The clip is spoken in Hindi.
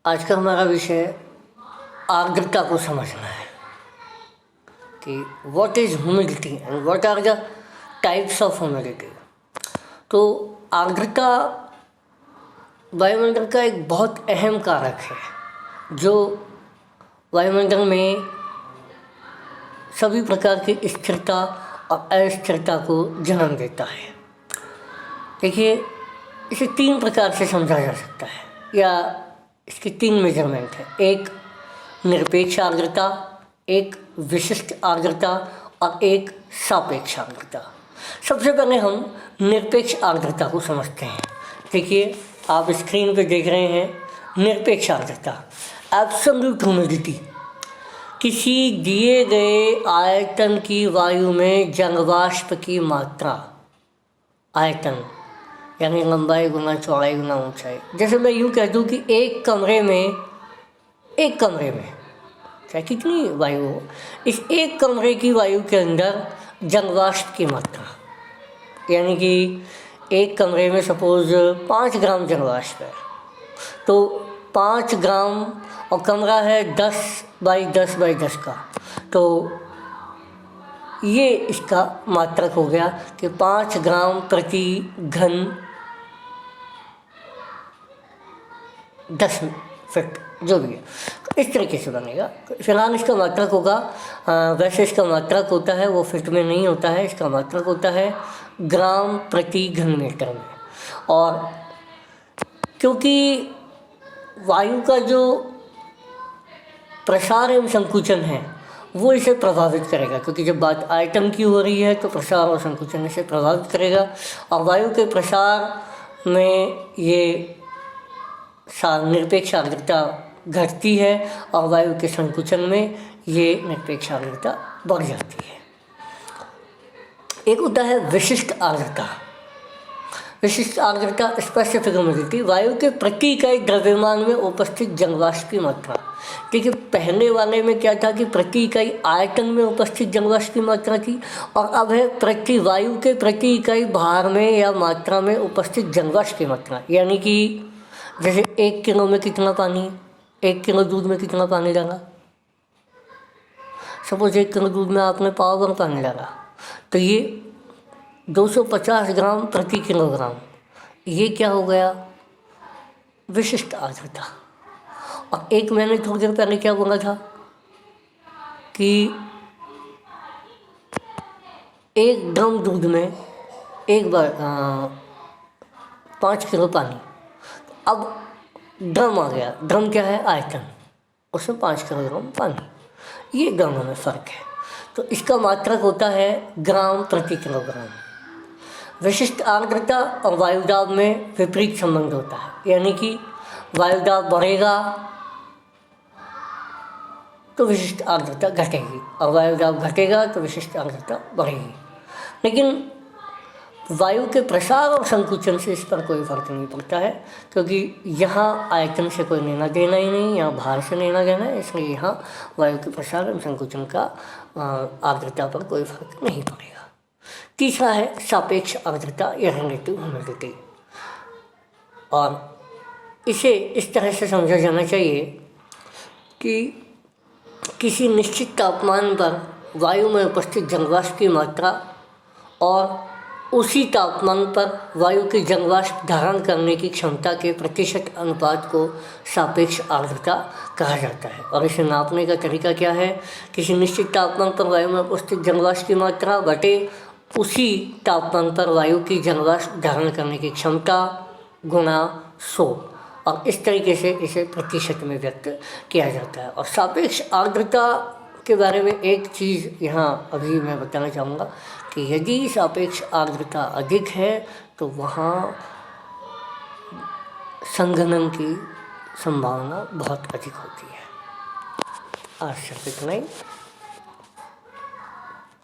आज का हमारा विषय आर्द्रता को समझना है कि what is humidity and what are the types of humidity. तो आर्द्रता वायुमंडल का एक बहुत अहम कारक है जो वायुमंडल में सभी प्रकार की स्थिरता और अस्थिरता को जन्म देता है। देखिए, इसे 3 प्रकार से समझा जा सकता है या इसके 3 मेजरमेंट है। एक निरपेक्ष आर्द्रता, एक विशिष्ट आर्द्रता और एक सापेक्ष आर्द्रता। सबसे पहले हम निरपेक्ष आर्द्रता को समझते हैं। देखिए, आप स्क्रीन पे देख रहे हैं निरपेक्ष आर्द्रता, एब्सोल्यूट ह्यूमिडिटी। किसी दिए गए आयतन की वायु में जलवाष्प की मात्रा, आयतन यानी लंबाई गुना चौड़ाई गुना ऊंचाई। जैसे मैं यूँ कह दूँ कि एक कमरे में चाहे कितनी वायु हो, इस एक कमरे की वायु के अंदर जलवाष्प की मात्रा, यानी कि एक कमरे में सपोज 5 ग्राम जलवाष्प है, तो 5 ग्राम, और कमरा है 10 बाई 10 बाई 10 का, तो ये इसका मात्रक हो गया कि 5 ग्राम प्रति घन 10 फीट, जो भी है, तो इस तरीके से बनेगा। फिलहाल इसका मात्रक होगा, वैसे इसका मात्रक होता है वो फीट में नहीं होता है, इसका मात्रक होता है ग्राम प्रति घन मीटर में। और क्योंकि वायु का जो प्रसार एवं संकुचन है वो इसे प्रभावित करेगा, क्योंकि जब बात आयतन की हो रही है तो प्रसार और संकुचन इसे प्रभावित करेगा। और वायु के प्रसार में ये निरपेक्ष आर्द्रता घटती है और वायु के संकुचन में ये निरपेक्ष आर्द्रता बढ़ जाती है। एक होता है विशिष्ट आर्द्रता। विशिष्ट आर्द्रता, स्पेसिफिक ह्यूमिडिटी, वायु के प्रति इकाई द्रव्यमान में उपस्थित जलवाष्प की मात्रा। देखिए, पहले वाले में क्या था कि प्रति इकाई आयतन में उपस्थित जलवाष्प की मात्रा थी, और अब है प्रति वायु के प्रति इकाई भार में या मात्रा में उपस्थित जलवाष्प की मात्रा। यानी कि जैसे 1 किलो में कितना पानी, 1 किलो दूध में कितना पानी डाला, सपोज 1 किलो दूध में आपने पाव भर पानी डाला, तो ये 250 ग्राम प्रति किलोग्राम, ये क्या हो गया, विशिष्ट आर्द्रता। और एक मैंने थोड़ी देर पहले क्या बोला था कि 1 ड्रम दूध में एक बार 5 किलो पानी। अब ड्रम आ गया, ड्रम क्या है, आयतन, उसमें 5 किलोग्राम पानी, ये दोनों में फ़र्क है। तो इसका मात्रक होता है ग्राम प्रति किलोग्राम। विशिष्ट आर्द्रता और वायुदाब में विपरीत संबंध होता है, यानी कि वायुदाब बढ़ेगा तो विशिष्ट आर्द्रता घटेगी, और वायुदाब घटेगा तो विशिष्ट आर्द्रता बढ़ेगी। लेकिन वायु के प्रसार और संकुचन से इस पर कोई फर्क नहीं पड़ता है, क्योंकि यहाँ आयतन से कोई लेना देना ही नहीं, यहाँ भार से लेना देना है, इसलिए यहाँ वायु के प्रसार और संकुचन का आर्द्रता पर कोई फर्क नहीं पड़ेगा। तीसरा है सापेक्ष आर्द्रता या रिलेटिव ह्यूमिडिटी, और इसे इस तरह से समझा जाना चाहिए कि किसी निश्चित तापमान पर वायु में उपस्थित जलवाष्प की मात्रा और उसी तापमान पर वायु के जलवाष्प धारण करने की क्षमता के प्रतिशत अनुपात को सापेक्ष आर्द्रता कहा जाता है। और इसे नापने का तरीका क्या है, किसी निश्चित तापमान पर वायु में उपस्थित जलवाष्प की मात्रा बटे उसी तापमान पर वायु की जलवाष्प धारण करने की क्षमता गुणा 100, और इस तरीके से इसे प्रतिशत में व्यक्त किया जाता है। और सापेक्ष आर्द्रता के बारे में एक चीज़ यहाँ अभी मैं बताना चाहूँगा कि यदि सापेक्ष आर्द्रता अधिक है तो वहाँ संघनन की संभावना बहुत अधिक होती है। आज सिर्फ इतना ही।